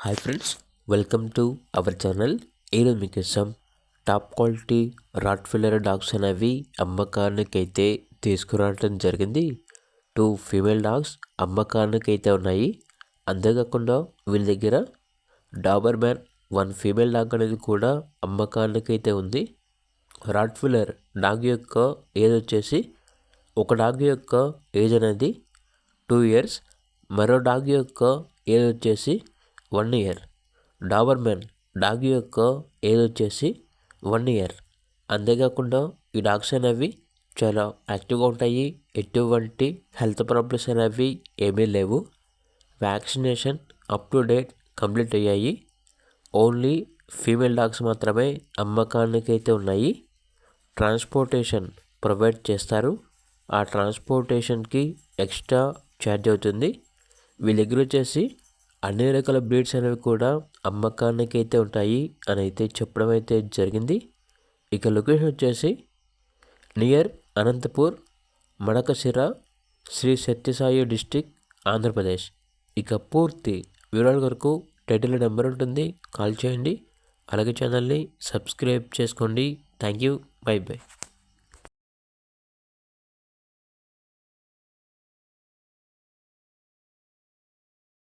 Hi friends, welcome to our channel. ఈరోజు మీకోసం top quality Rottweiler dogs అనేవి అమ్మకానికైతే తీసుకురావడం జరిగింది. 2 ఫీమేల్ డాగ్స్ అమ్మకానికైతే ఉన్నాయి. అంతేకాకుండా వీళ్ళ దగ్గర డాబర్ మ్యాన్ 1 ఫీమేల్ డాగ్ అనేది కూడా అమ్మకానికైతే ఉంది. రాట్ ఫిల్లర్ డాగ్ యొక్క ఏజ్ వచ్చేసి ఒక డాగ్ యొక్క ఏజ్ అనేది 2 ఇయర్స్, మరో డాగ్ యొక్క ఏజ్ వచ్చేసి 1 ఇయర్. డాబర్ మ్యాన్ డాగ్ యొక్క ఏజ్ వచ్చేసి 1 ఇయర్. అంతేకాకుండా ఈ డాగ్స్ అనేవి చాలా యాక్టివ్గా ఉంటాయి. ఎటువంటి హెల్త్ ప్రాబ్లమ్స్ అనేవి ఏమీ లేవు. Vaccination up to date complete అయ్యాయి. ఓన్లీ ఫీమేల్ డాగ్స్ మాత్రమే అమ్మకానికైతే ఉన్నాయి. ట్రాన్స్పోర్టేషన్ ప్రొవైడ్ చేస్తారు. ఆ ట్రాన్స్పోర్టేషన్కి ఎక్స్ట్రా ఛార్జ్ అవుతుంది. వీళ్ళ దగ్గర వచ్చేసి అన్ని రకాల బ్రీడ్స్ అనేవి కూడా అమ్మకానికైతే ఉంటాయి అని అయితే చెప్పడం అయితే జరిగింది. ఇక లొకేషన్ వచ్చేసి నియర్ అనంతపూర్, మడకశిర, శ్రీ సత్యసాయి డిస్టిక్, ఆంధ్రప్రదేశ్. ఇక పూర్తి వివరాల వరకు టైటిల్ నెంబర్ ఉంటుంది, కాల్ చేయండి. అలాగే ఛానల్ని సబ్స్క్రైబ్ చేసుకోండి. Thank you. By by.